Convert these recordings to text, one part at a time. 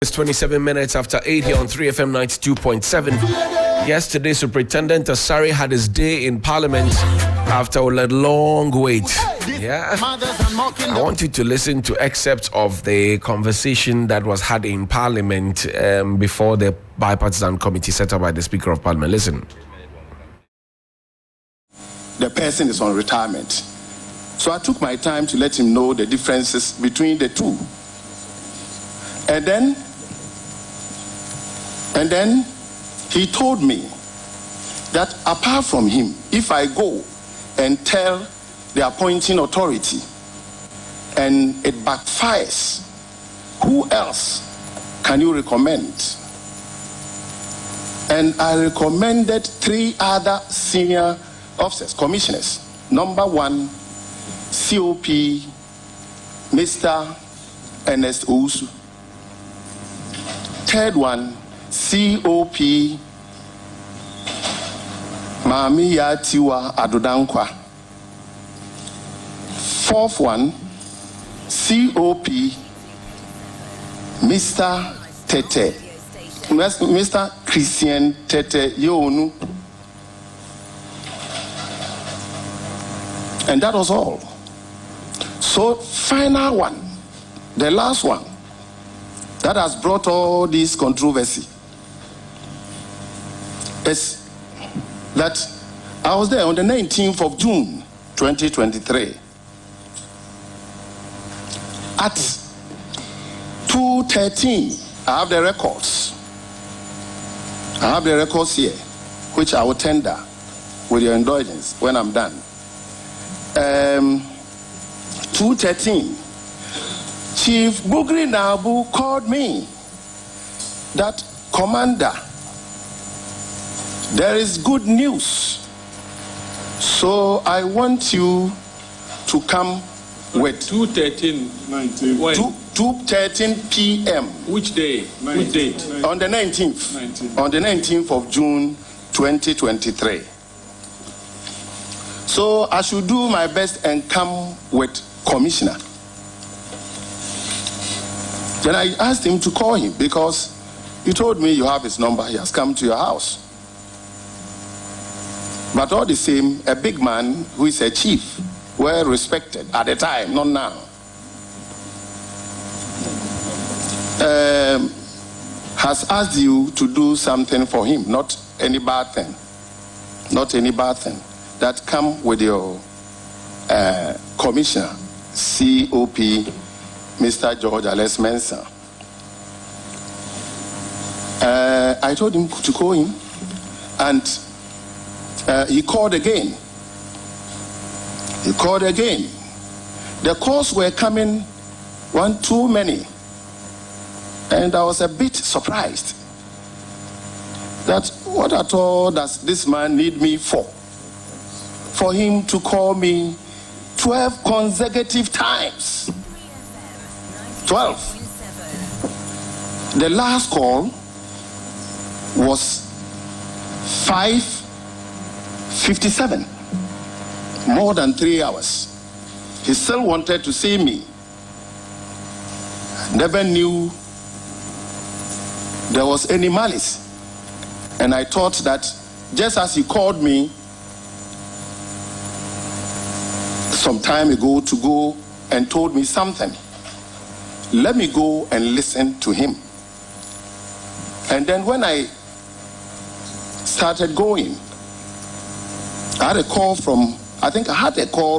It's 27 minutes after 8 here on 3FM 92.7. Yesterday, Superintendent Asare had his day in Parliament after a long wait. Yeah, I want you to listen to excerpts of the conversation that was had in Parliament before the bipartisan committee set up by the Speaker of Parliament. Listen. The person is on retirement. So I took my time to let him know the differences between the two. And then he told me that apart from him, if I go and tell the appointing authority and it backfires, who else can you recommend? And I recommended 3 other senior officers, commissioners. Number 1, COP, Mr. Ernest Owusu. Third one, COP Mami Yatiwa Adodankwa. Fourth one, COP Mr. Tete, Mr. Christian Tete Yonu. And that was all. So final one, the last one, that has brought all this controversy is that I was there on the 19th of June 2023 at 2:13. I have the records. I have the records here, which I will tender with your indulgence when I'm done. 2:13. Chief Bugri Nabu called me that, Commander, there is good news. So I want you to come with 2:13 p.m. Which day? Which date? On the 19th. On the 19th of June 2023. So I should do my best and come with commissioner. Then I asked him to call him because he told me you have his number. He has come to your house. But all the same, a big man who is a chief, well respected at the time, not now, has asked you to do something for him, not any bad thing. Not any bad thing. That come with your commissioner, COP, Mr. George Alex Mensah. I told him to call him, and he called again. He called again. The calls were coming, one too many, and I was a bit surprised that what at all does this man need me for? For him to call me 12 consecutive times. 12. The last call was 5:57. More than 3 hours. He still wanted to see me. Never knew there was any malice. And I thought that just as he called me some time ago to go and told me something, let me go and listen to him. And then when I started going, I had a call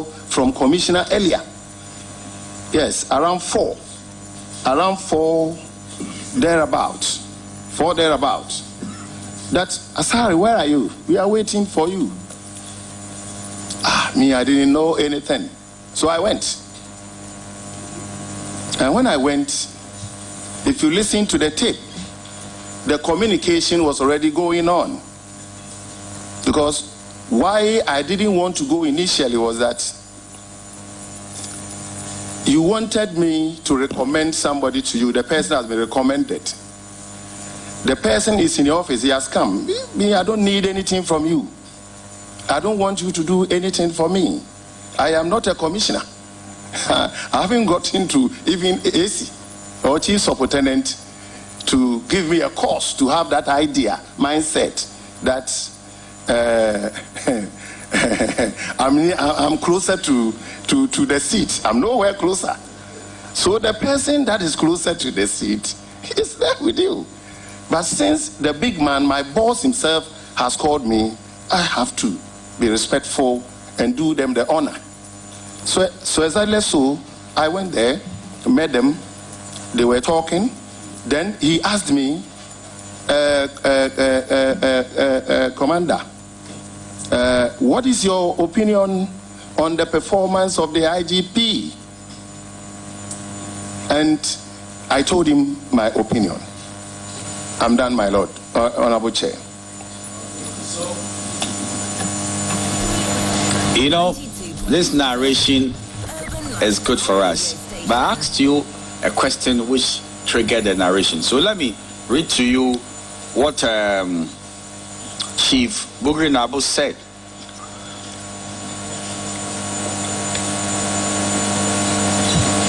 from Commissioner earlier. Yes, around 4 thereabouts. 4 thereabouts. That, Asare, where are you? We are waiting for you. Me, I didn't know anything. So I went. And when I went, if you listen to the tape, the communication was already going on. Because why I didn't want to go initially was that you wanted me to recommend somebody to you. The person has been recommended. The person is in the office. He has come. Me, I don't need anything from you. I don't want you to do anything for me. I am not a commissioner. I haven't gotten to even AC or chief superintendent to give me a course to have that idea, mindset that I'm closer to the seat. I'm nowhere closer. So the person that is closer to the seat is there with you. But since the big man, my boss himself, has called me, I have to be respectful and do them the honor. So exactly so, I went there, met them, they were talking. Then he asked me, Commander, what is your opinion on the performance of the IGP? And I told him my opinion. I'm done, my Lord, Honorable Chair. You know, this narration is good for us. But I asked you a question which triggered the narration. So let me read to you what Chief Bugri Nabu said.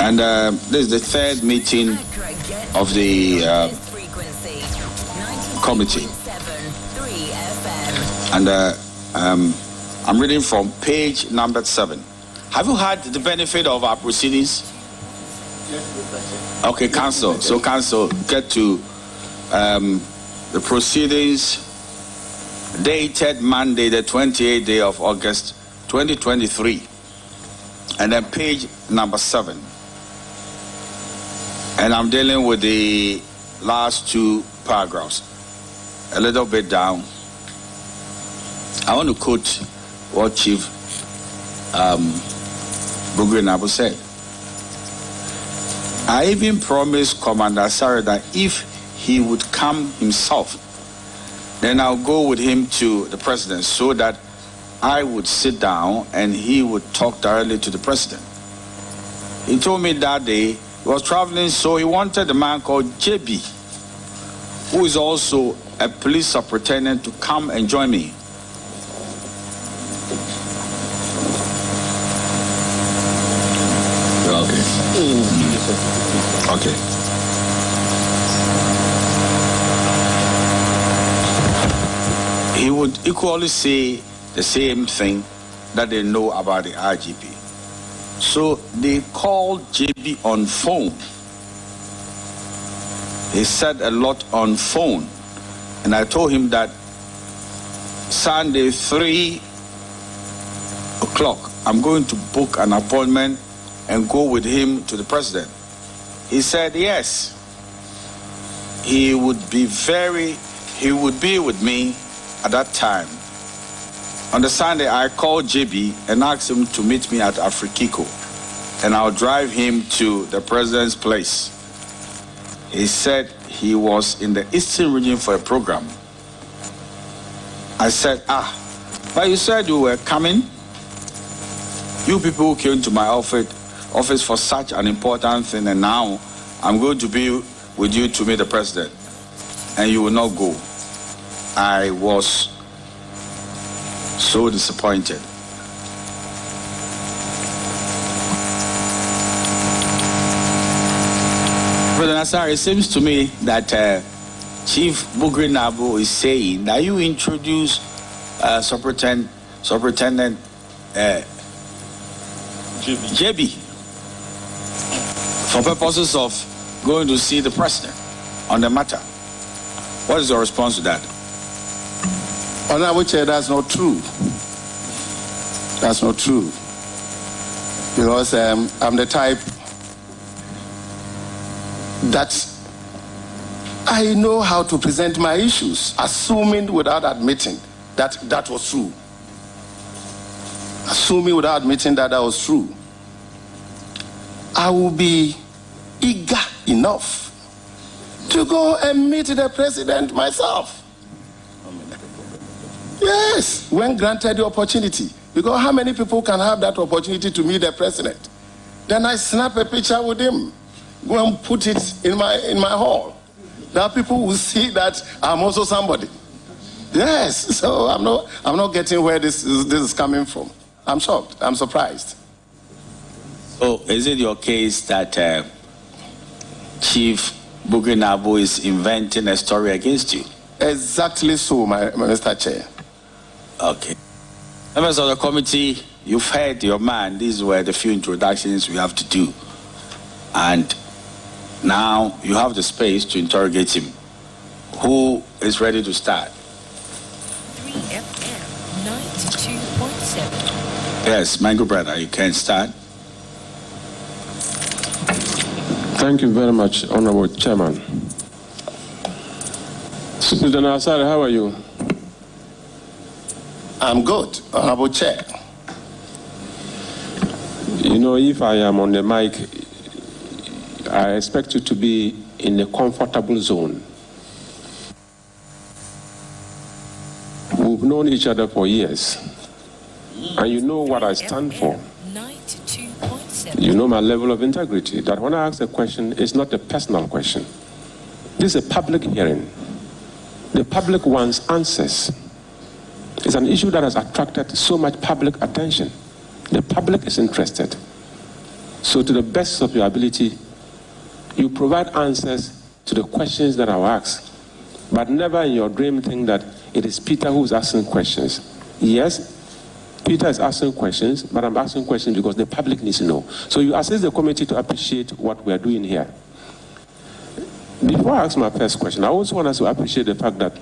And this is the third meeting of the committee. And I'm reading from page number 7. Have you had the benefit of our proceedings? Okay, Council. So, Council, get to the proceedings dated Monday, the 28th day of August, 2023. And then page number 7. And I'm dealing with the last 2 paragraphs. A little bit down. I want to quote what Chief Bugri Nabu said. I even promised Commander Sarah that if he would come himself, then I'll go with him to the president so that I would sit down and he would talk directly to the president. He told me that day he was traveling, so he wanted a man called JB, who is also a police superintendent, to come and join me. Okay. He would equally say the same thing that they know about the IGP. So they called JB on phone. He said a lot on phone. And I told him that Sunday, 3 o'clock, I'm going to book an appointment and go with him to the president. He said yes. He would be with me at that time. On the Sunday, I called JB and asked him to meet me at Afrikiko, and I'll drive him to the president's place. He said he was in the Eastern region for a program. I said, but you said you were coming? You people came to my office for such an important thing, and now I'm going to be with you to meet the president, and you will not go. I was so disappointed. Brother Nassar, it seems to me that Chief Bugri Nabu is saying that you introduced Superintendent JB for purposes of going to see the president on the matter. What is your response to that? Honorable Chair, that's not true. That's not true. Because I'm the type that I know how to present my issues, assuming without admitting that that was true. Assuming without admitting that that was true. I will be eager enough to go and meet the president myself. Yes, when granted the opportunity. Because how many people can have that opportunity to meet the president? Then I snap a picture with him, go and put it in my hall. Now people will see that I'm also somebody. Yes, so I'm not getting where this is coming from. I'm shocked. I'm surprised. So is it your case that Chief Bugri Nabu is inventing a story against you. Exactly so, Mr. Chair. Okay. Members of the committee, you've heard your man. These were the few introductions we have to do. And now you have the space to interrogate him. Who is ready to start? 3FM 92.7. Yes, my good brother, you can start. Thank you very much, Honorable Chairman. Superintendent Asare, how are you? I'm good, Honorable Chair. You know, if I am on the mic, I expect you to be in a comfortable zone. We've known each other for years, and you know what I stand for. 92.7. You know my level of integrity, that when I ask a question, it's not a personal question. This is a public hearing. The public wants answers. It's an issue that has attracted so much public attention. The public is interested. So to the best of your ability, you provide answers to the questions that I'll ask, but never in your dream think that it is Peter who's asking questions. Yes, Peter is asking questions, but I'm asking questions because the public needs to know. So you assist the committee to appreciate what we are doing here. Before I ask my first question, I also want us to appreciate the fact that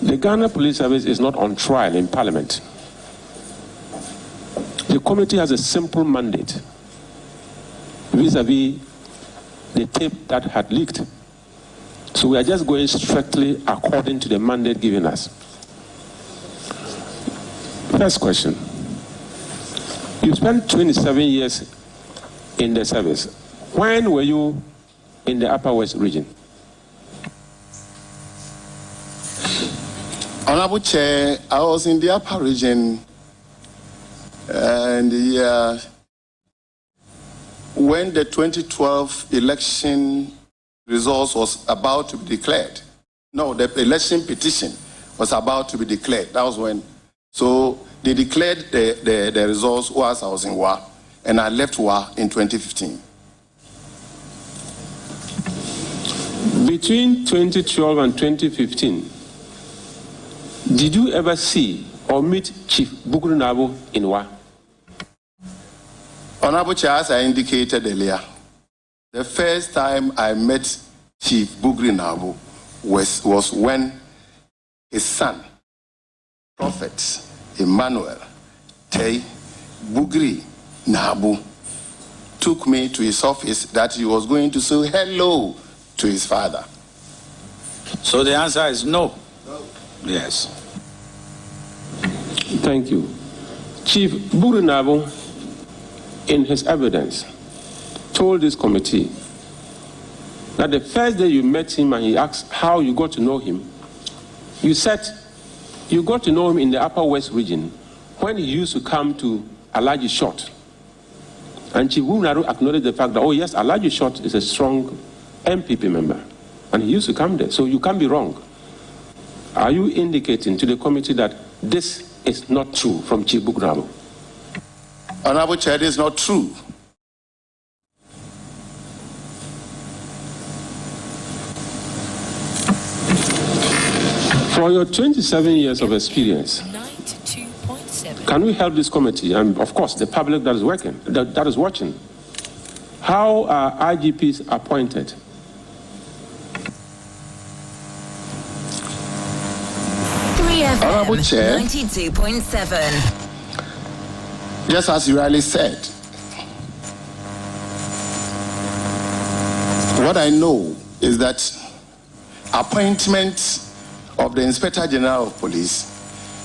the Ghana Police Service is not on trial in Parliament. The committee has a simple mandate vis-a-vis the tape that had leaked. So we are just going strictly according to the mandate given us. First question. You spent 27 years in the service. When were you in the Upper West region? Honorable Chair, I was in the Upper region and when the 2012 election results was about to be declared. No, the election petition was about to be declared. That was when. So they declared the results whilst I was in WA, and I left WA in 2015. Between 2012 and 2015, did you ever see or meet Chief Bugri Nabu in WA? Honorable Chair, as I indicated earlier, the first time I met Chief Bugri Nabu was when his son, Prophet Emmanuel Tei Bugri Nabu, took me to his office that he was going to say hello to his father. So the answer is no. No. Yes. Thank you. Chief Bugri Nabu, in his evidence, told this committee that the first day you met him and he asked how you got to know him, you said you got to know him in the Upper West region when he used to come to Alaji Short. And Chief Bugri Nabu acknowledged the fact that, oh yes, Alaji Short is a strong MPP member, and he used to come there, so you can't be wrong. Are you indicating to the committee that this is not true from Chief Bugri Nabu? Honorable Chair, it is not true. For your 27 years of experience, 92.7. can we help this committee and, of course, the public that is working, that is watching? How are IGPs appointed? Honorable Chair, 92.7. just as you rightly said, what I know is that appointment of the Inspector General of Police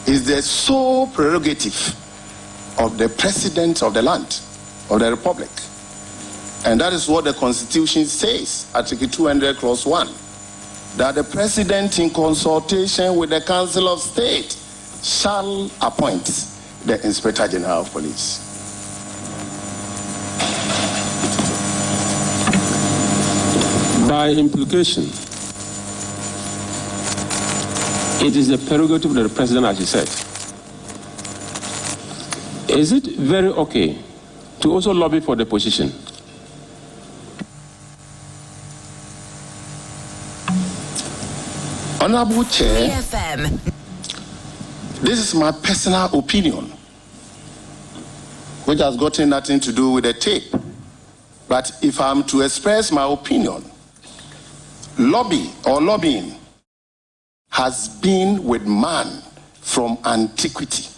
is the sole prerogative of the President of the land, of the Republic. And that is what the Constitution says, Article 200, Clause 1, that the President, in consultation with the Council of State, shall appoint the Inspector General of Police. By implication, it is the prerogative of the President, as you said. Is it very okay to also lobby for the position? Honorable Chair, FM. this is my personal opinion, which has gotten nothing to do with the tape. But if I'm to express my opinion, lobbying has been with man from antiquity.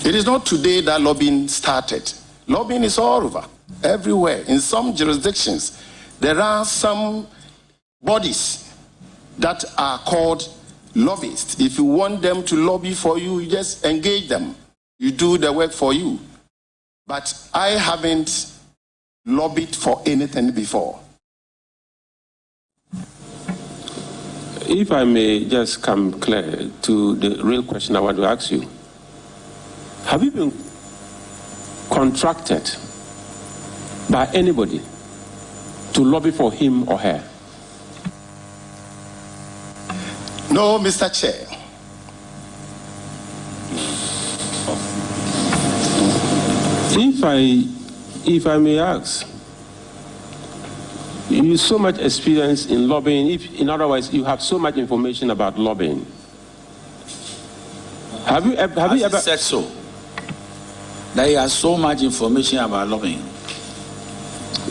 It is not today that lobbying started. Lobbying is all over, everywhere. In some jurisdictions, there are some bodies that are called lobbyists. If you want them to lobby for you, you just engage them. You do the work for you. But I haven't lobbied for anything before. If I may just come clear to the real question I want to ask you. Have you been contracted by anybody to lobby for him or her? No, Mr. Chair. If I may ask, you have so much experience in lobbying. In other words, you have so much information about lobbying. Have you ever said so? That he has so much information about lobbying.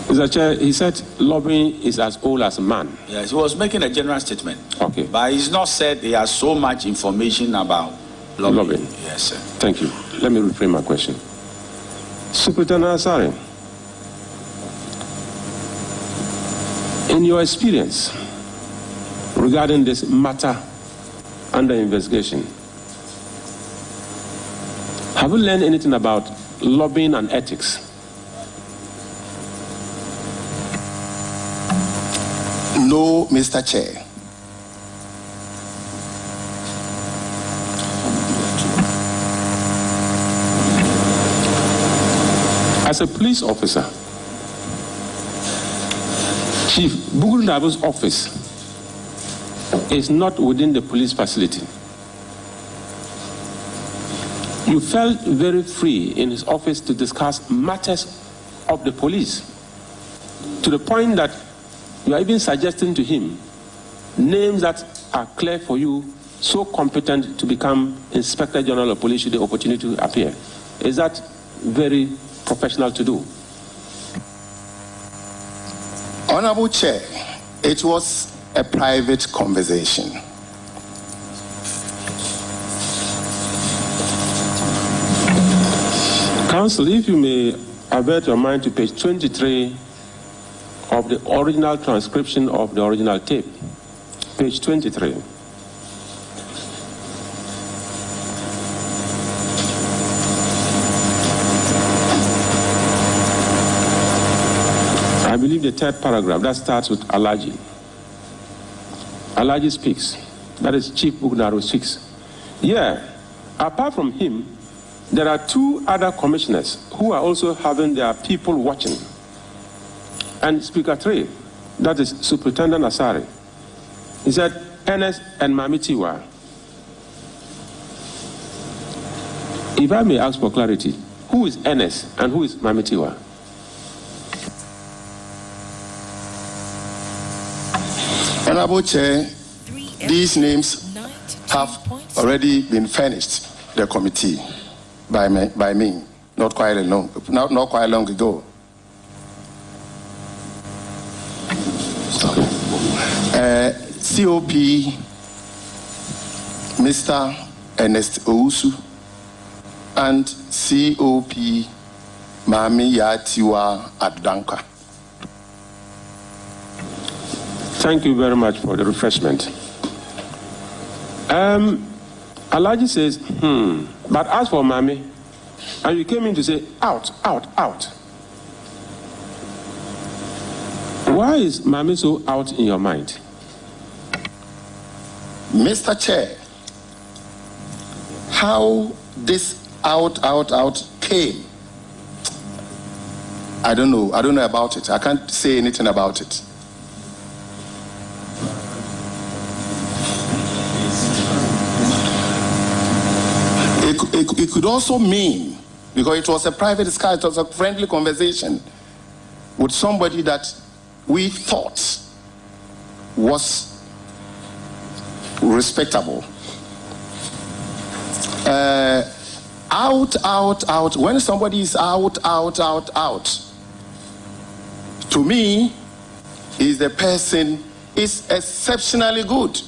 Mr. Chair, he said lobbying is as old as man. Yes, he was making a general statement. Okay. But he's not said he has so much information about lobbying. Yes, sir. Thank you. Let me reframe my question. Superintendent Asare, in your experience regarding this matter under investigation, have you learned anything about lobbying and ethics? No, Mr. Chair. As a police officer, Chief Bugundabo's office is not within the police facility. You felt very free in his office to discuss matters of the police, to the point that you are even suggesting to him names that are clear for you, so competent to become Inspector General of Police should the opportunity appear. Is that very professional to do? Honorable Chair, it was a private conversation. Counsel, if you may avert your mind to page 23 of the original transcription of the original tape. Page 23. I believe the third paragraph, that starts with Alaji. Alaji speaks. That is Chief Bugnaro speaks. Yeah, apart from him, there are two other commissioners who are also having their people watching. And Speaker 3, that is Superintendent Asare, he said, Ernest and Mamitiwa. If I may ask for clarity, who is Ernest and who is Mamitiwa? Honorable Chair, these names have already been furnished the committee by me not quite long ago. COP Mr. Ernest Owusu and COP Mami Yatiwa Adanka. Thank you very much for the refreshment. Alaji says, but as for Mami, and you came in to say, out, out, out. Why is Mami so out in your mind? Mr. Chair, how this out came, I don't know about it. I can't say anything about it. It could also mean, because it was a private discussion, it was a friendly conversation with somebody that we thought was respectable. Out. When somebody is out, to me, is the person is exceptionally good.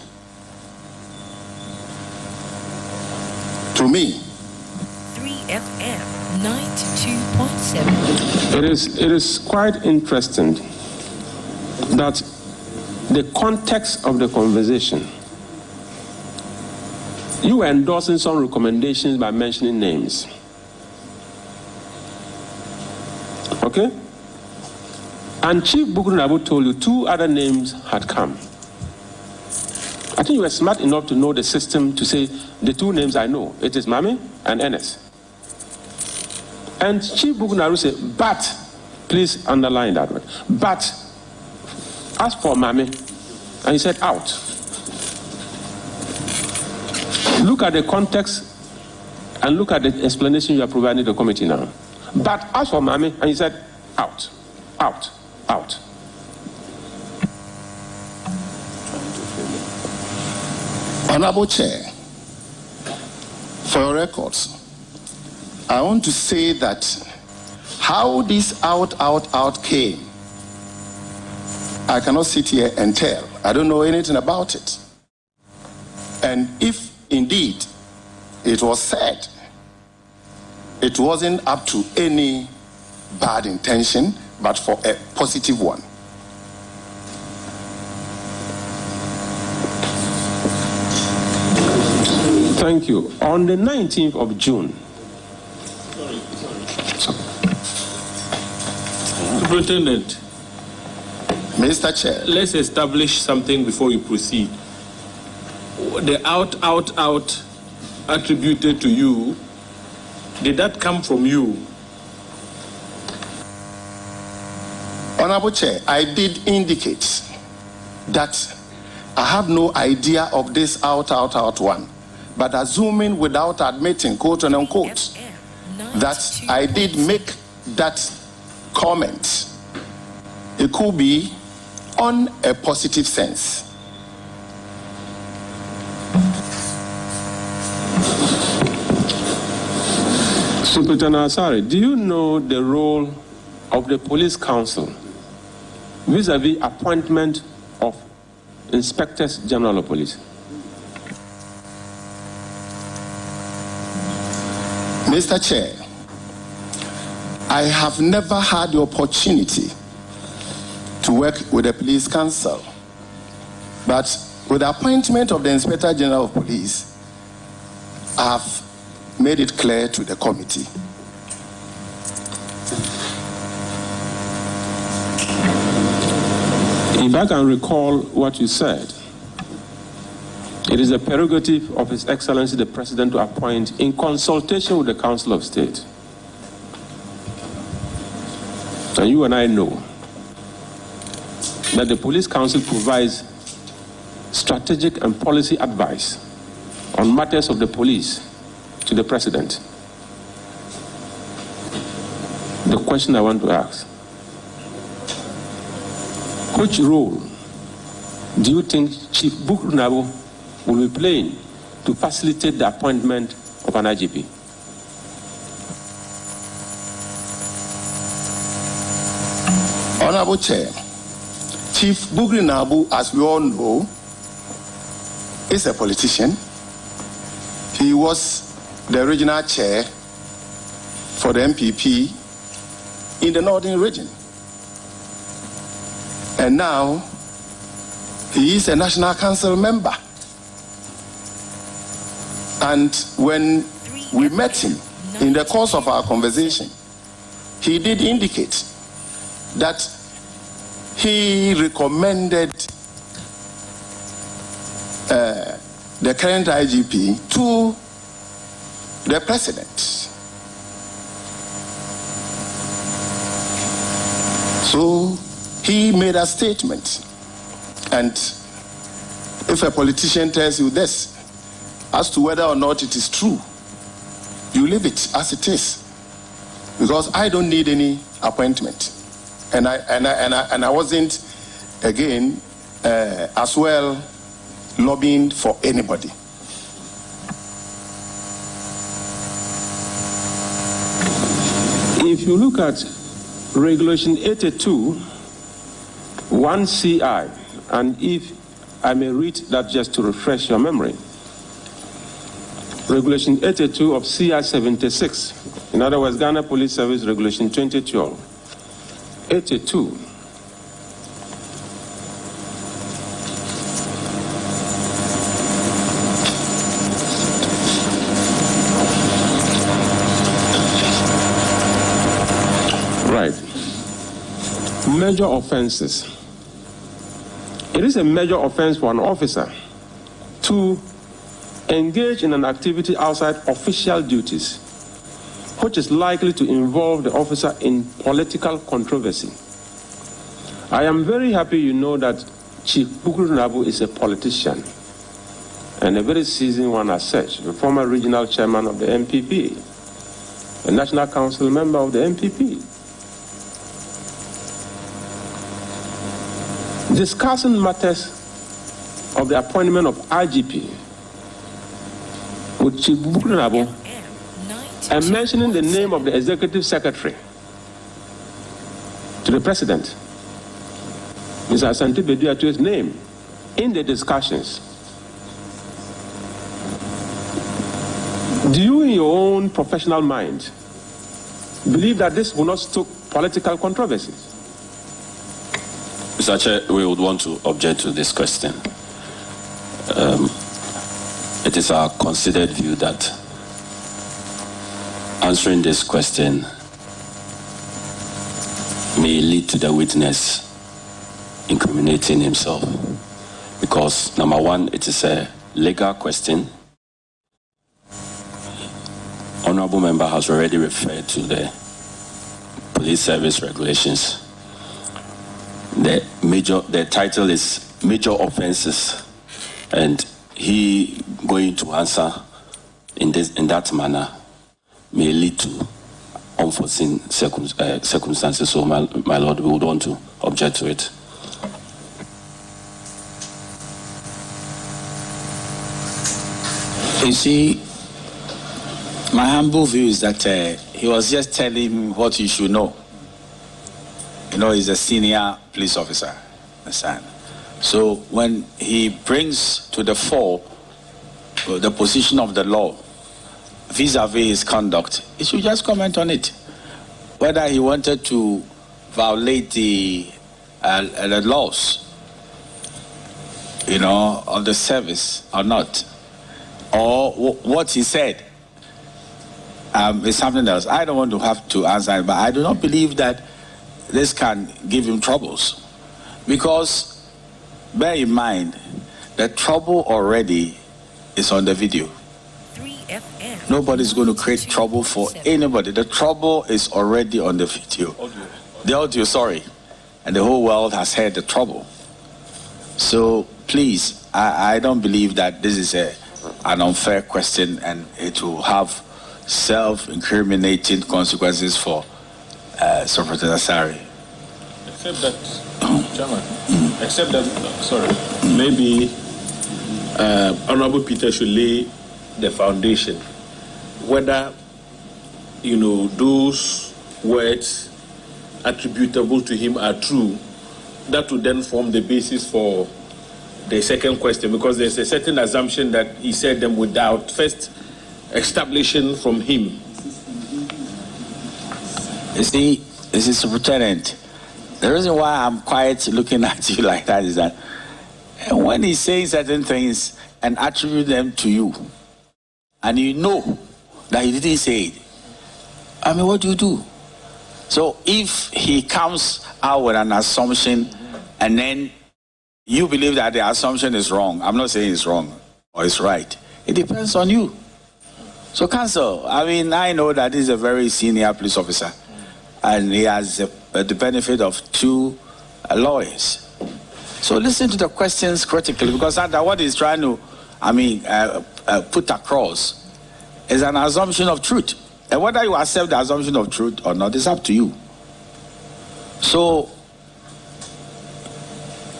To me. 3FM 92.7. It is quite interesting that the context of the conversation, you were endorsing some recommendations by mentioning names. Okay? And Chief Bukunabu told you 2 other names had come. I think you were smart enough to know the system to say the 2 names I know. It is Mami and Enes. And Chief Bukunabu said, but, please underline that word, but, as for Mami, and he said out. Look at the context and look at the explanation you are providing the committee now. But as for Mami, and he said out. Honorable Chair, for your records, I want to say that how this out came, I cannot sit here and tell. I don't know anything about it. And if indeed it was said, it wasn't up to any bad intention, but for a positive one. Thank you. On the 19th of June. Superintendent, Mr. Chair. let's establish something before you proceed. The out attributed to you, did that come from you? Honorable Chair, I did indicate that I have no idea of this out one, but assuming without admitting, quote and unquote, that I did make that comment, it could be on a positive sense. Superintendent Asare, do you know the role of the police council vis-a-vis appointment of inspectors general of police? Mr. Chair, I have never had the opportunity to work with the police council, but with the appointment of the Inspector General of Police, I have made it clear to the committee. If I can recall what you said, it is the prerogative of His Excellency the President to appoint in consultation with the Council of State. And you and I know that the Police Council provides strategic and policy advice on matters of the police to the President. The question I want to ask, which role do you think Chief Bukunabu will be playing to facilitate the appointment of an IGP? Honorable Chair, Chief Bukunabu, as we all know, is a politician. He was the regional chair for the MPP in the Northern region. And now, he is a National Council member. And when we met him in the course of our conversation, he did indicate that he recommended the current IGP to the President. So he made a statement. And if a politician tells you this, as to whether or not it is true, you leave it as it is. Because I don't need any appointment. And I wasn't, again, as well lobbying for anybody. If you look at Regulation 82, 1CI, and if I may read that just to refresh your memory. Regulation 82 of CI 76, in other words, Ghana Police Service Regulation 2012, 82. Right. Major offenses. It is a major offense for an officer to engage in an activity outside official duties, which is likely to involve the officer in political controversy. I am very happy you know that Chief Bukuru Nabu is a politician, and a very seasoned one as such, the former regional chairman of the MPP, a national council member of the MPP. Discussing matters of the appointment of IGP with Chief Bukuru Nabu and mentioning the name of the executive secretary to the president, Mr. Asante Beduatu's name, in the discussions. Do you, in your own professional mind, believe that this will not stoke political controversies? Mr. Chair, we would want to object to this question. It is our considered view that answering this question may lead to the witness incriminating himself. Because, number one, it is a legal question. Honorable member has already referred to the police service regulations. The title is Major Offenses, and he going to answer in that manner may lead to unforeseen circumstances. So, my Lord, we would want to object to it. You see, my humble view is that he was just telling him what he should know. You know, he's a senior police officer, understand? So when he brings to the fore the position of the law vis-a-vis his conduct, he should just comment on it. Whether he wanted to violate the laws, you know, of the service or not, or what he said is something else. I don't want to have to answer it, but I do not believe that this can give him troubles. Because, bear in mind, the trouble already is on the video. 3FM. Nobody's going to create trouble for anybody. The trouble is already on the video. The audio, sorry. And the whole world has heard the trouble. So, please, I don't believe that this is an unfair question and it will have self-incriminating consequences for Secretary Asari. Except that, Chairman, except that, maybe Honorable Peter should lay the foundation. Whether, you know, those words attributable to him are true, that would then form the basis for the second question, because there's a certain assumption that he said them without first establishing from him. You see, this is Superintendent. The reason why I'm quiet looking at you like that is that when he's saying certain things and attribute them to you, and you know that he didn't say it, I mean, what do you do? So if he comes out with an assumption and then you believe that the assumption is wrong, I'm not saying it's wrong or it's right. It depends on you. So, Counsel, I mean, I know that he's a very senior police officer and he has the benefit of two lawyers. So listen to the questions critically, because what he's trying to, put across is an assumption of truth. And whether you accept the assumption of truth or not is up to you. So,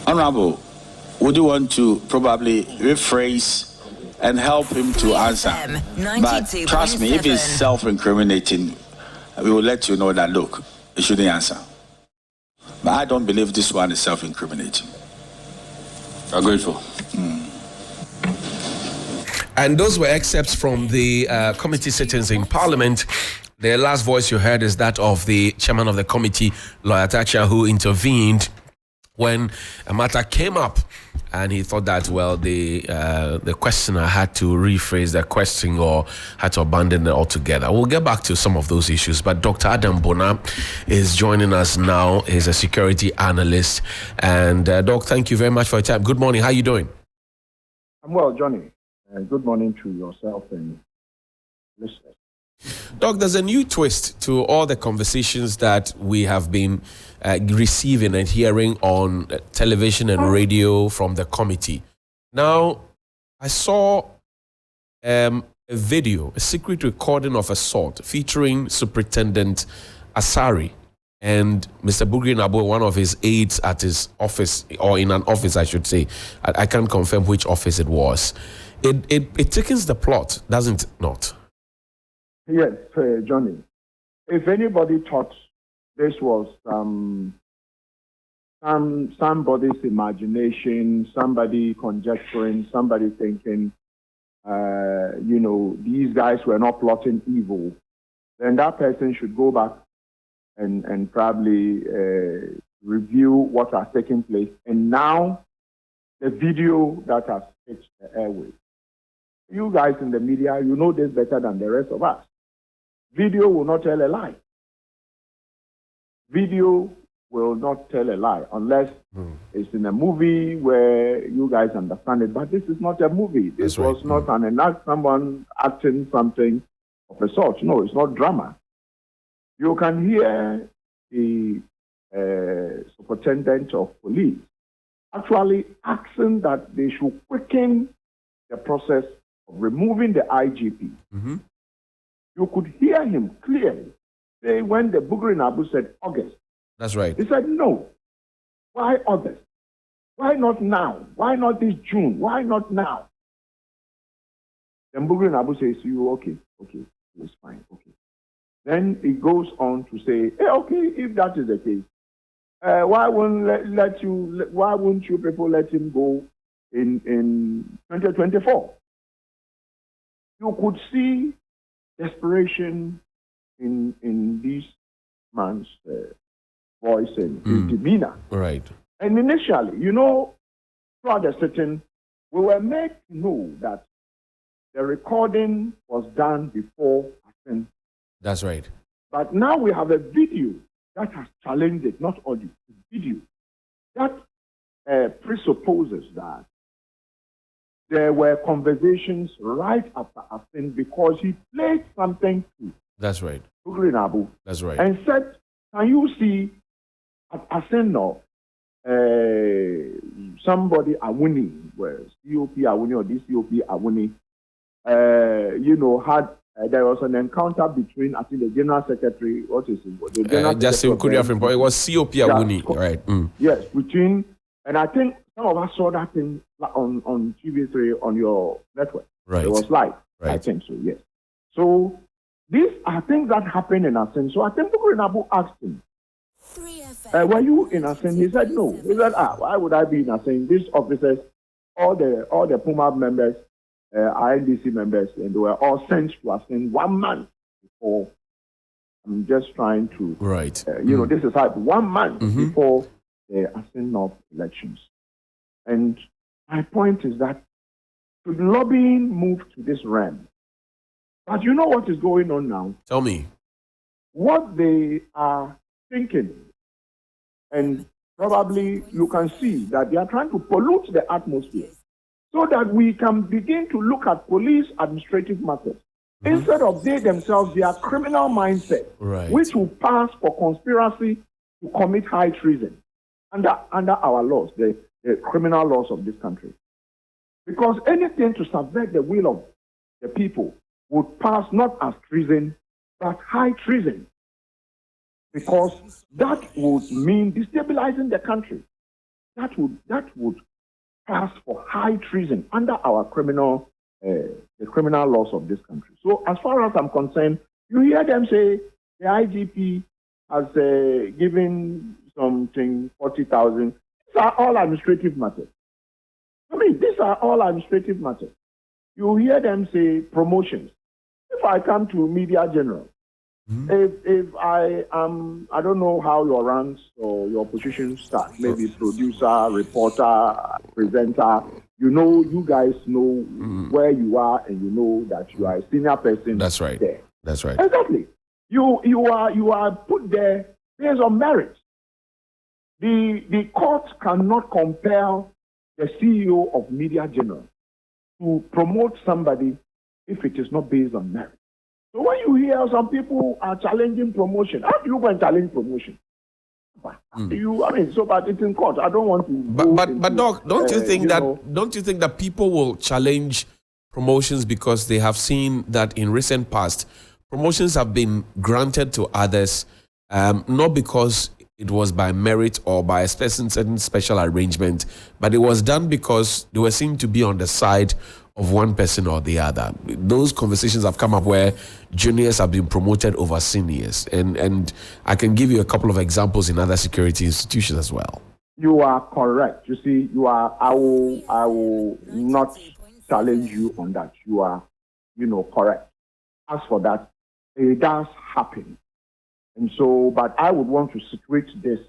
Honorable, would you want to probably rephrase and help him to answer? But trust me, if it's self-incriminating, we will let you know that, look, you shouldn't answer. But I don't believe this one is self-incriminating. I'm grateful. And those were excerpts from the committee sittings in Parliament. The last voice you heard is that of the chairman of the committee, Lawyer Thatcher, who intervened when a matter came up, and he thought that, well, the questioner had to rephrase the question or had to abandon it altogether. We'll get back to some of those issues, but Dr. Adam Bona is joining us now. He's a security analyst. And Doc, thank you very much for your time. Good morning. How are you doing? I'm well, Johnny. Good morning to yourself and listeners. Doc, there's a new twist to all the conversations that we have been receiving and hearing on television and radio from the committee. Now, I saw a video, a secret recording of assault featuring Superintendent Asari and Mr. Bugri Nabo, one of his aides at his office, or in an office, I should say. I can't confirm which office it was. It thickens the plot, doesn't it not? Yes, Johnny. If anybody thought this was somebody's imagination, somebody conjecturing, somebody thinking, these guys were not plotting evil, then that person should go back and probably review what has taken place. And now, the video that has hit the airwaves. You guys in the media, you know this better than the rest of us. Video will not tell a lie. Video will not tell a lie unless it's in a movie where you guys understand it. But this is not a movie. This was not someone acting something of a sort. No, it's not drama. You can hear the superintendent of police actually asking that they should quicken the process of removing the IGP. Mm-hmm. You could hear him clearly say when the Bugri Nabu said August. That's right. He said, no. Why August? Why not now? Why not this June? Why not now? Then Bugri Nabu says to you, okay, it's fine, okay. Then he goes on to say, hey, okay, if that is the case, why won't you people let him go in 2024? You could see desperation in this man's voice and his demeanor. Right. And initially, throughout the sitting, we were made to know that the recording was done before Asen. That's right. But now we have a video that has challenged it, not audio, video. That presupposes that there were conversations right after Asen because he played something to That's right. Bugri Nabu. That's right. And said, can you see at Asen now, somebody Awuni, where COP Awuni or this COP Awuni, had there was an encounter between, I think, the General Secretary, what is it? The General Justin Kuriafin, it was COP Awuni, right? Yes, between, and I think some of us saw that thing on TV3 on your network. Right. It was live. Right. I think so, yes. So these are things that happened in Asen. So I think Bugri Nabu asked him, were you in Asen? He said no. He said, why would I be in Asen? These officers, all the Puma members, INDC members, and they were all sent to Asen 1 month before. I'm just trying to, right. This is like 1 month before the Asen North elections. And my point is that should lobbying move to this realm? But you know what is going on now? Tell me. What they are thinking, and probably you can see that they are trying to pollute the atmosphere so that we can begin to look at police administrative matters instead of they themselves, their criminal mindset, right, which will pass for conspiracy to commit high treason under our laws, the criminal laws of this country. Because anything to subvert the will of the people would pass not as treason, but high treason. Because that would mean destabilizing the country. That would class for high treason under our the criminal laws of this country. So as far as I'm concerned, you hear them say the IGP has given something 40,000. These are all administrative matters. I mean, these are all administrative matters. You hear them say promotions. If I come to Media General, if I am, I don't know how your ranks or your positions start, maybe producer, reporter, presenter, you guys know where you are and you know that you are a senior person. That's right. There. That's right. Exactly. You are put there based on merit. The court cannot compel the CEO of Media General to promote somebody if it is not based on merit. So when you hear some people are challenging promotion, how do you go and challenge promotion? But it's in court. I don't want to. But Doc, don't you think that people will challenge promotions because they have seen that in recent past promotions have been granted to others, not because it was by merit or by a certain special arrangement, but it was done because they were seen to be on the side of one person or the other. Those conversations have come up where juniors have been promoted over seniors, and I can give you a couple of examples in other security institutions as well. You are correct. You see, I will not challenge you on that. You are, correct. As for that, it does happen. And so, but I would want to situate this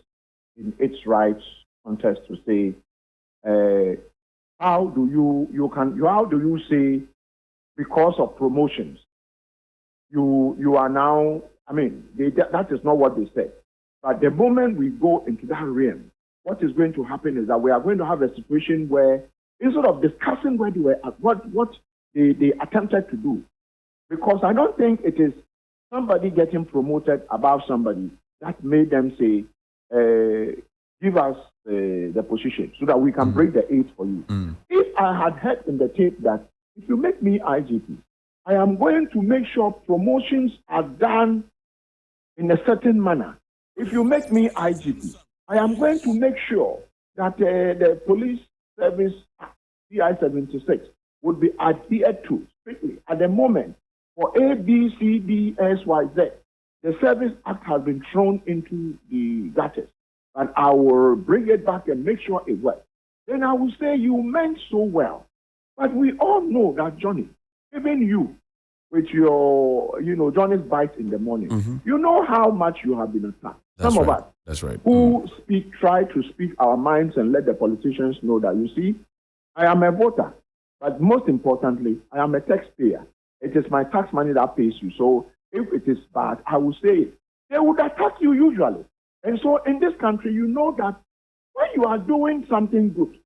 in its right context to say, how do you say because of promotions, you are now, that is not what they said. But the moment we go into that realm, what is going to happen is that we are going to have a situation where instead of discussing where they were at, what they attempted to do, because I don't think it is somebody getting promoted above somebody that made them say, give us the position so that we can break the 8 for you. If I had heard in the tape that if you make me IGP, I am going to make sure promotions are done in a certain manner. If you make me IGP, I am going to make sure that the police service CI 76 would be adhered to strictly. At the moment, for A, B, C, D, S, Y, Z, the Service Act has been thrown into the gutters. And I will bring it back and make sure it works. Then I will say you meant so well. But we all know that, Johnny, even you, with your, Johnny's bite in the morning, you know how much you have been attacked. That's Some right. of us That's right. who try to speak our minds and let the politicians know that, you see, I am a voter. But most importantly, I am a taxpayer. It is my tax money that pays you. So if it is bad, I will say it. They would attack you usually. And so in this country, you know that when you are doing something good,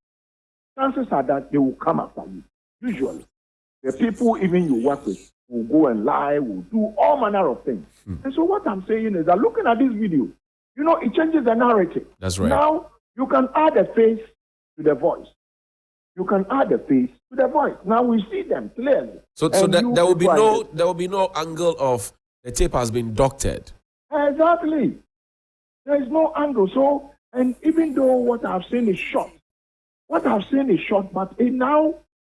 chances are that they will come after you. Usually. The people even you work with will go and lie, will do all manner of things. And so what I'm saying is that looking at this video, it changes the narrative. That's right. Now you can add a face to the voice. You can add a face to the voice. Now we see them clearly. So there will be no angle of the tape has been doctored. Exactly. There is no angle. So, and even though what I've seen is short, but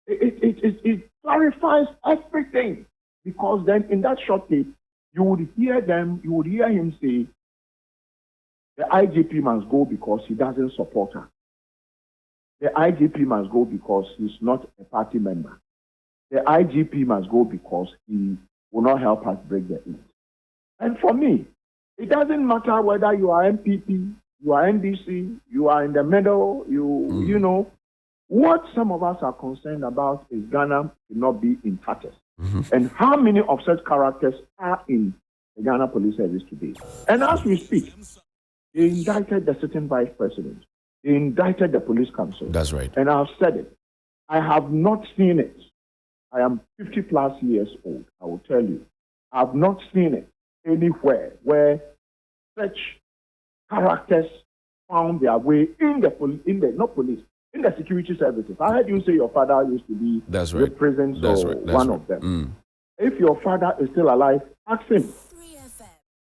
it clarifies everything. Because then in that short tape, you would hear him say, the IGP must go because he doesn't support her. The IGP must go because he's not a party member. The IGP must go because he will not help us break the 8. And for me, it doesn't matter whether you are MPP, you are NDC, you are in the middle, what some of us are concerned about is Ghana will not be in tatters. And how many of such characters are in the Ghana Police Service today? And as we speak, they indicted the sitting vice president. They indicted the police council. That's right. And I've said it. I have not seen it. I am 50 plus years old. I will tell you. I've not seen it anywhere where such characters found their way in the security services. I heard you say your father used to be the prison, one of them. If your father is still alive, ask him.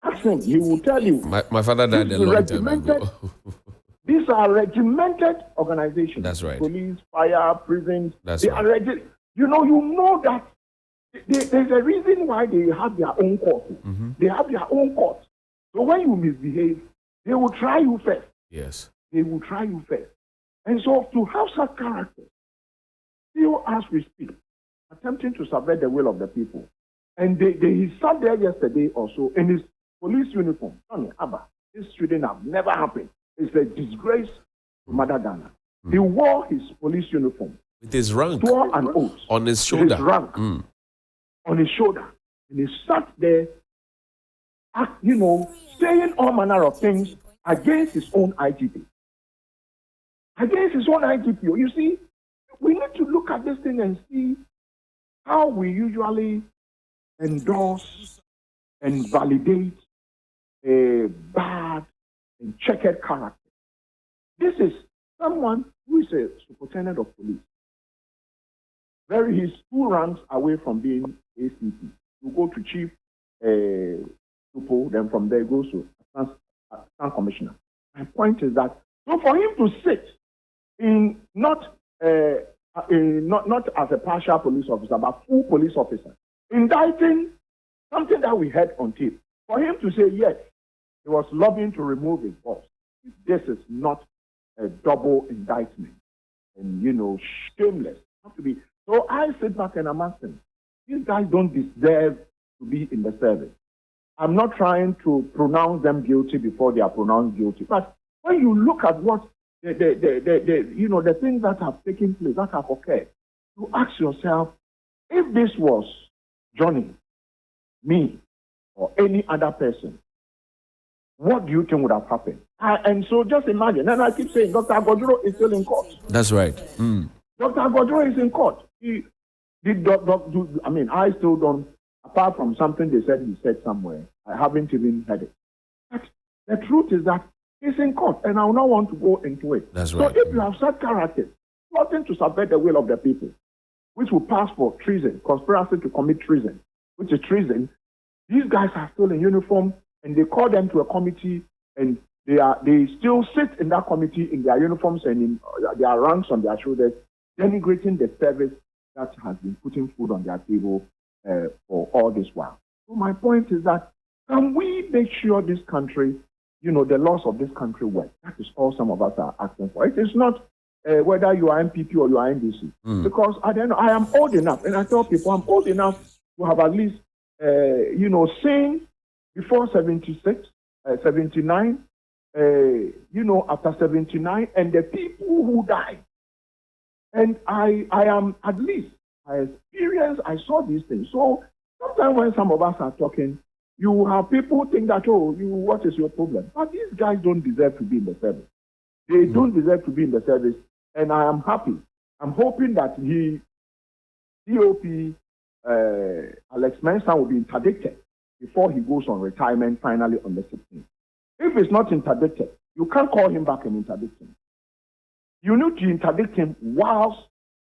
Ask him. He will tell you. My father died a long time ago. These are regimented organizations. That's right. Police, fire, prisons. That's they right. are you know that there's a reason why they have their own court. Mm-hmm. They have their own court. So when you misbehave, they will try you first. Yes. They will try you first. And so to have such characters, still as we speak, attempting to subvert the will of the people. And he sat there yesterday also in his police uniform. Johnny Abba, this shouldn't have never happened. It's a disgrace to Mother Ghana. He wore his police uniform. With his rank. Swore an oath. On his shoulder. His rank. On his shoulder. And he sat there, saying all manner of things against his own IGP. Against his own IGP. You see, we need to look at this thing and see how we usually endorse and validate a bad and checkered character. This is someone who is a superintendent of police. He's 2 ranks away from being ACP. You go to chief Supo, then from there goes to assistant commissioner. My point is that so for him to sit in not as a partial police officer, but full police officer, indicting something that we heard on tape, for him to say yes, he was lobbying to remove his boss. This is not a double indictment and shameless. Have to be. So I sit back and I'm asking, these guys don't deserve to be in the service. I'm not trying to pronounce them guilty before they are pronounced guilty, but when you look at what the things that have taken place, that have occurred, you ask yourself, if this was Johnny, me, or any other person, what do you think would have happened? And so just imagine, and I keep saying, Dr. Agodro is still in court. That's right. Dr. Agodro is in court. I still don't, apart from something he said somewhere, I haven't even heard it. But the truth is that he's in court, and I will not want to go into it. That's right. So if you have such characters, plotting to subvert the will of the people, which will pass for treason, conspiracy to commit treason, which is treason, these guys are still in uniform, and they call them to a committee, and they still sit in that committee in their uniforms and in their ranks on their shoulders, denigrating the service that has been putting food on their table for all this while. So my point is that can we make sure this country, the laws of this country work? That is all some of us are asking for. It is not whether you are MPP or you are NDC. Because I am old enough, and I tell people I'm old enough to have at least, seen before 76, 79, after 79, and the people who died. And I am, at least, I saw these things. So sometimes when some of us are talking, you have people think that, what is your problem? But these guys don't deserve to be in the service. They don't deserve to be in the service. And I am happy. I'm hoping that DOP Alex Mensah will be interdicted before he goes on retirement finally on the 16th. If it's not interdicted, you can't call him back and interdict him. You need to interdict him whilst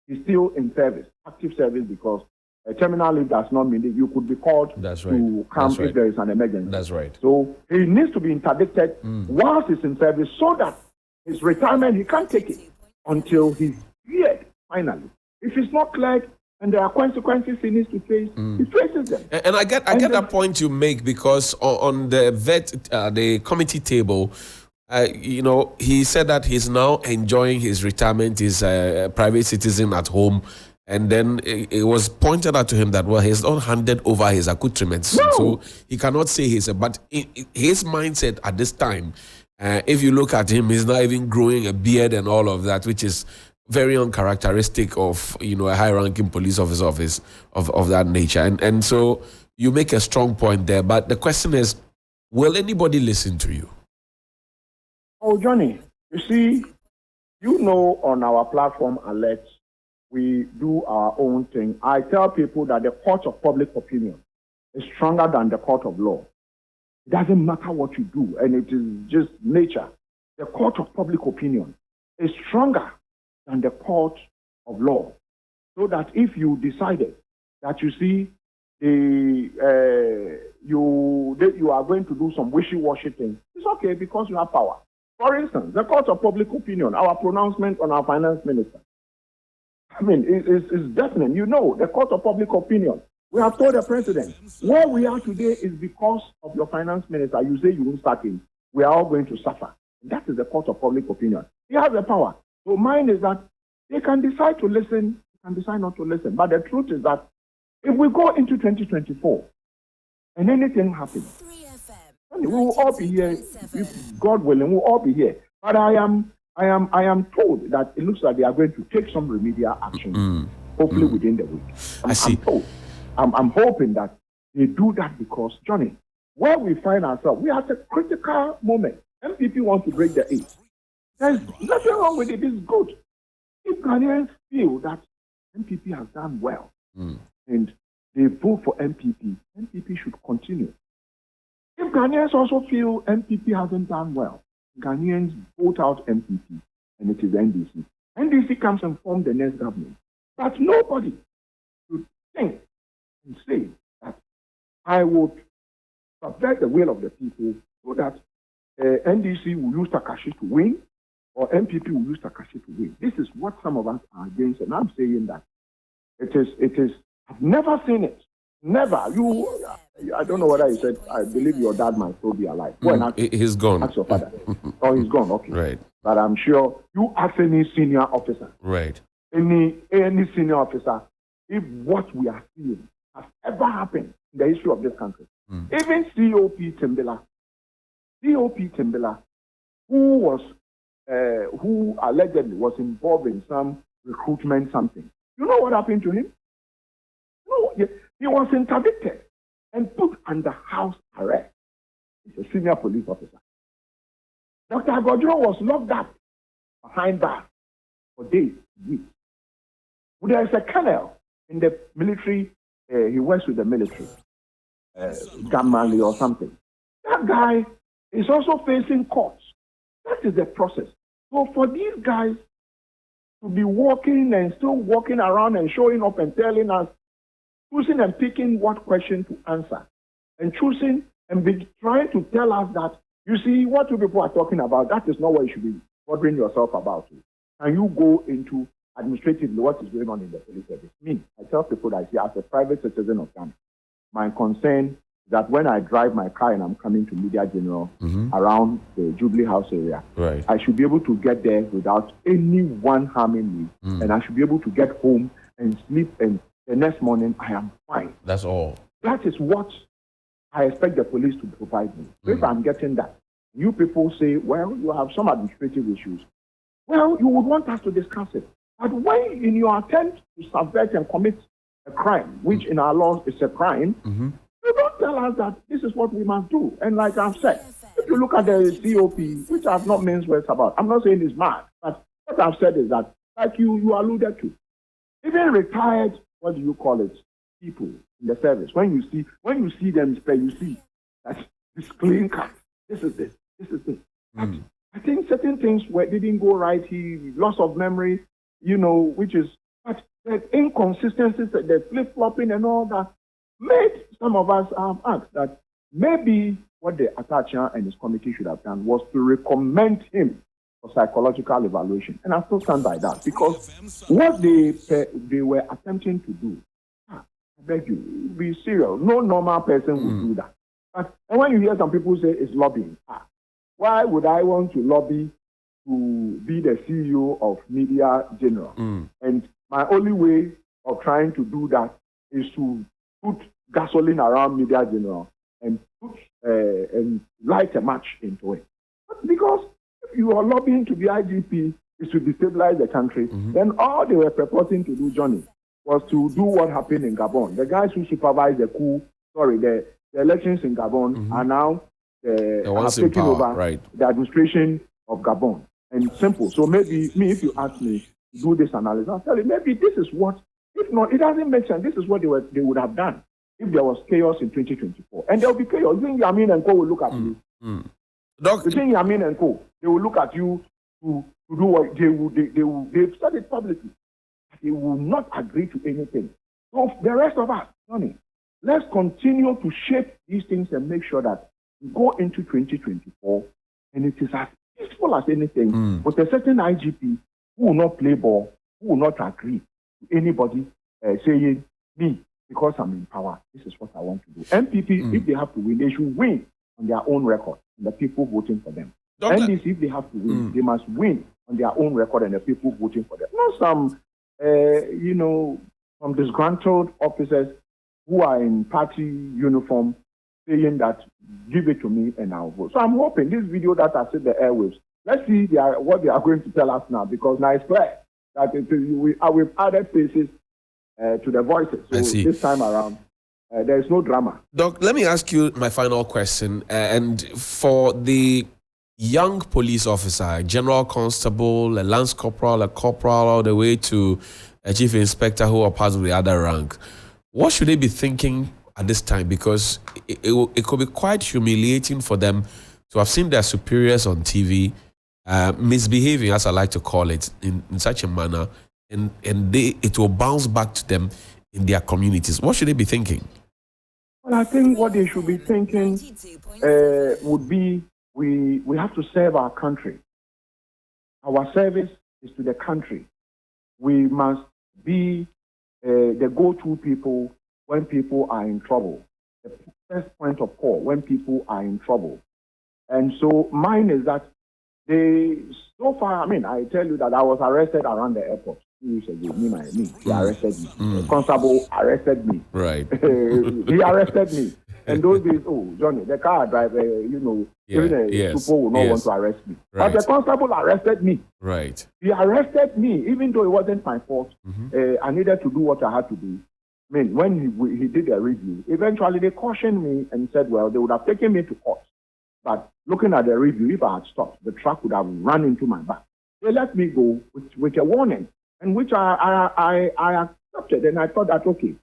he's still in service, active service, because a terminal leave does not mean that you could be called to come if there is an emergency. That's right. So he needs to be interdicted whilst he's in service so that his retirement, he can't take it until he's cleared finally. If it's not cleared and there are consequences he needs to face, he faces them. And I get that point you make, because on the committee table, he said that he's now enjoying his retirement. He's a private citizen at home. And then it was pointed out to him that, he's not handed over his accoutrements. No. So he cannot say but his mindset at this time, if you look at him, he's not even growing a beard and all of that, which is very uncharacteristic of, a high-ranking police officer of that nature. And so you make a strong point there. But the question is, will anybody listen to you? Oh, Johnny, you see, on our platform, Alert, we do our own thing. I tell people that the court of public opinion is stronger than the court of law. It doesn't matter what you do, and it is just nature. The court of public opinion is stronger than the court of law. So that if you decided that you are going to do some wishy-washy things, it's okay because you have power. For instance, the court of public opinion, our pronouncement on our finance minister. I mean, it's definite. You know, the court of public opinion. We have told the president, where we are today is because of your finance minister. You say you won't start in. We are all going to suffer. That is the court of public opinion. He has the power. So mine is that they can decide to listen, they can decide not to listen. But the truth is that if we go into 2024 and anything happens, we will all be here. If God willing, we'll all be here. But I am told that it looks like they are going to take some remedial action, hopefully within the week. I see. I'm hoping that they do that because, Johnny, where we find ourselves, we are at a critical moment. MPP wants to break the 8. There's nothing wrong with it. It's good. If Ghanaians feel that MPP has done well and they vote for MPP, MPP should continue. If Ghanaians also feel MPP hasn't done well, Ghanaians vote out MPP and it is NDC. NDC comes and forms the next government. But nobody should think and say that I would subvert the will of the people so that NDC will use Takashi to win or MPP will use Takashi to win. This is what some of us are against, and I'm saying that it is. I've never seen it. Never. I don't know whether you said, I believe your dad might still be alive. He's gone. Ask your father. Oh, he's gone. Okay. Right. But I'm sure you ask any senior officer. Right. Any senior officer, if what we are seeing has ever happened in the history of this country. Even COP Timbila, who allegedly was involved in some recruitment something. You know what happened to him? No, he was interdicted and put under house arrest. He's a senior police officer. Dr. Agodro was locked up behind bars for days, weeks. There is a colonel in the military, he works with the military, Gamali or something. That guy is also facing courts. That is the process. So for these guys to be walking and still walking around and showing up and telling us, choosing and picking what question to answer, and choosing and be trying to tell us that, you see, what you people are talking about, that is not what you should be bothering yourself about. And you go into administratively what is going on in the police service. Me, I tell people that I see as a private citizen of Ghana, my concern is that when I drive my car and I'm coming to Media General around the Jubilee House area, right, I should be able to get there without anyone harming me, and I should be able to get home and sleep, and the next morning I am fine. That's all. That is what I expect the police to provide me. So if I'm getting that, you people say, well, you have some administrative issues. Well, you would want us to discuss it. But when in your attempt to subvert and commit a crime, which in our laws is a crime, you don't tell us that this is what we must do. And like I've said, if you look at the COP, which I've not mentioned words about, I'm not saying it's mad, but what I've said is that, like you alluded to, even retired, what do you call it, people in the service, when you see them display, you see that this clean cut, this is this. I think certain things didn't go right. He loss of memory, which is, but the inconsistencies, the flip-flopping and all that, made some of us ask that maybe what the Atacha and his committee should have done was to recommend him for psychological evaluation. And I still stand by that, because what they were attempting to do, I beg you, be serious. No normal person would do that. And when you hear some people say it's lobbying, why would I want to lobby to be the CEO of Media General? And my only way of trying to do that is to put gasoline around Media General and light a match into it. Because if you are lobbying to be IGP is to destabilize the country, then all they were purporting to do, Johnny, was to do what happened in Gabon. The guys who supervised the elections in Gabon are now have taken over the administration of Gabon. And simple. So maybe if you ask me to do this analysis, I'll tell you, maybe this is what, if not, it doesn't make sense. This is what they would have done if there was chaos in 2024. And there will be chaos. You think Yamin and Co will look at you? You think Yamin and Co, they will look at you to do what they've said it publicly. They will not agree to anything. So the rest of us, Johnny, let's continue to shape these things and make sure that we go into 2024 and it is as peaceful simple as anything, with a certain IGP who will not play ball, who will not agree to anybody saying, me, because I'm in power, this is what I want to do. MPP, if they have to win, they should win on their own record and the people voting for them. NDC, if they have to win, they must win on their own record and the people voting for them. Not some, some disgruntled officers who are in party uniform saying that give it to me and I'll vote. So I'm hoping this video that I said the airwaves, let's see what they are going to tell us now, because now it's clear that we've added faces to the voices. So this time around, there is no drama. Doc, let me ask you my final question. And for the young police officer, a general constable, a lance corporal, a corporal, all the way to a chief inspector who are part of the other rank, what should they be thinking at this time? Because it could be quite humiliating for them to have seen their superiors on TV misbehaving, as I like to call it, in such a manner, and it will bounce back to them in their communities. What should they be thinking? Well, I think what they should be thinking would be we have to serve our country. Our service is to the country. We must be the go-to people when people are in trouble, the first point of call when people are in trouble. And so mine is that so far, I tell you that I was arrested around the airport 2 weeks ago. They arrested me. The constable arrested me. Right. He arrested me. And those days, Johnny, the car driver, even a super will not want to arrest me. Right. But the constable arrested me. Right. He arrested me, even though it wasn't my fault. I needed to do what I had to do. When he did a review, eventually they cautioned me and said, well, they would have taken me to court. But looking at the review, if I had stopped, the truck would have run into my back. They let me go with a warning, and which I accepted. And I thought that, okay,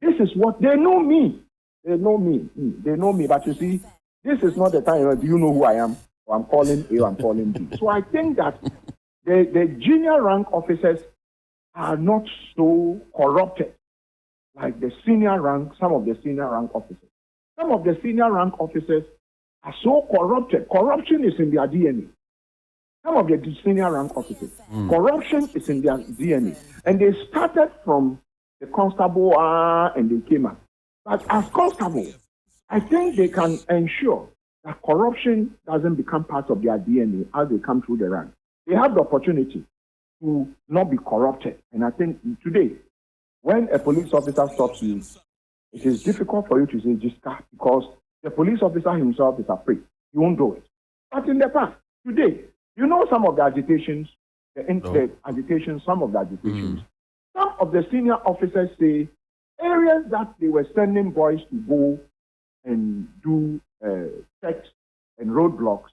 this is what they know me. They know me. They know me. But you see, this is not the time. Do you know who I am? Or I'm calling A, I'm calling B. So I think that the junior rank officers are not so corrupted like the senior rank, some of the senior rank officers. Some of the senior rank officers are so corrupted. Corruption is in their DNA. Some of the senior rank officers, corruption is in their DNA. And they started from the constable and they came up. But as constable, I think they can ensure that corruption doesn't become part of their DNA as they come through the ranks. They have the opportunity to not be corrupted. And I think today, when a police officer stops you, it is difficult for you to say just stop, because the police officer himself is afraid. He won't do it. But in the past, today, some of the agitations, some of the agitations, some of the senior officers say areas that they were sending boys to go and do checks and roadblocks,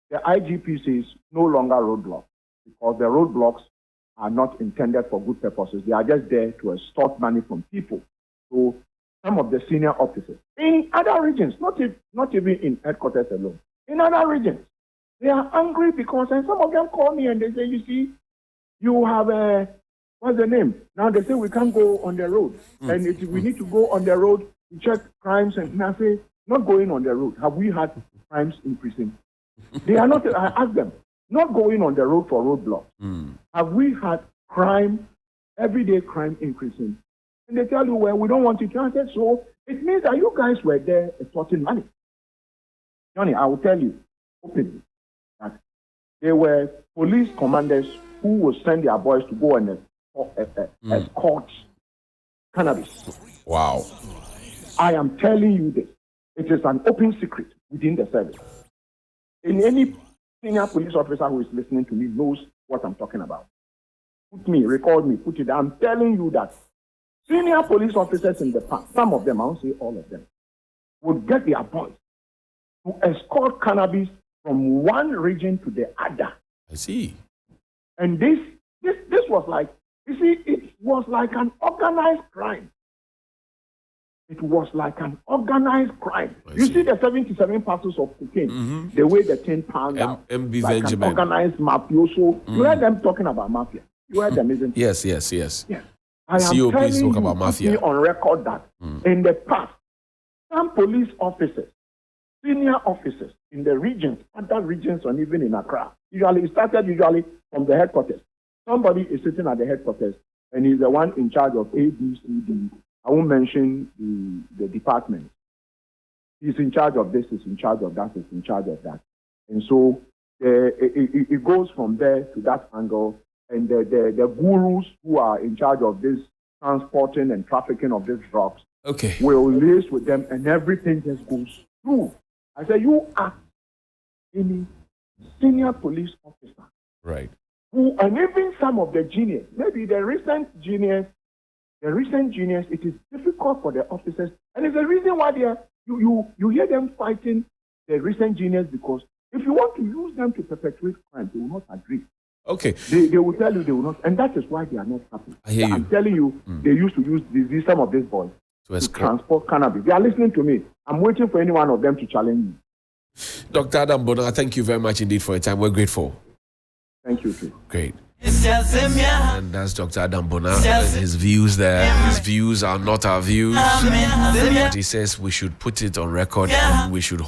the IGP says no longer roadblocks, because the roadblocks are not intended for good purposes. They are just there to extort money from people. So some of the senior officers in other regions, not even in headquarters alone, in other regions, they are angry because, and some of them call me and they say, you see, you have what's the name? Now they say we can't go on the road. And we need to go on the road to check crimes. And I say, not going on the road. Have we had crimes increasing? They are not, I ask them, not going on the road for roadblocks. Have we had crime, everyday crime increasing? And they tell you, well, we don't want it to answer. So it means that you guys were there extorting money. Johnny, I will tell you openly that there were police commanders who would send their boys to go and escort cannabis. Wow. I am telling you this. It is an open secret within the service. And any senior police officer who is listening to me knows what I'm talking about. Record me, put it. I'm telling you that senior police officers in the past, some of them, I won't say all of them, would get their boys to escort cannabis from one region to the other. I see. And this was like, you see, it was like an organized crime. It was like an organized crime. You see the 77 parcels of cocaine, the way the 10 pounds MB like Benjamin. an organized mafioso. You heard them talking about mafia. You heard them, isn't it? Yes. Yeah. I am COP telling spoke you, about mafia. on record that in the past, some police officers, senior officers in the regions, other regions, and even in Accra, Usually, it started from the headquarters. Somebody is sitting at the headquarters, and he's the one in charge of A, B, C, D. I won't mention the department. He's in charge of this, he's in charge of that, he's in charge of that. And so it goes from there to that angle, and the gurus who are in charge of this transporting and trafficking of these drugs will liaise with them, and everything just goes through. I said, you are any senior police officer. Right. And even some of the juniors, maybe the recent juniors, it is difficult for the officers, and it's the reason why you hear them fighting the recent juniors, because if you want to use them to perpetrate crime, they will not agree. Okay. They will tell you they will not, and that is why they are not happy. I hear you. I'm telling you, they used to use some of these boys to transport cannabis. They are listening to me. I'm waiting for any one of them to challenge me. Dr. Adam Bona, thank you very much indeed for your time. We're grateful. Thank you too. Great. And that's Dr. Adam Bona. His views there. His views are not our views. But he says we should put it on record and we should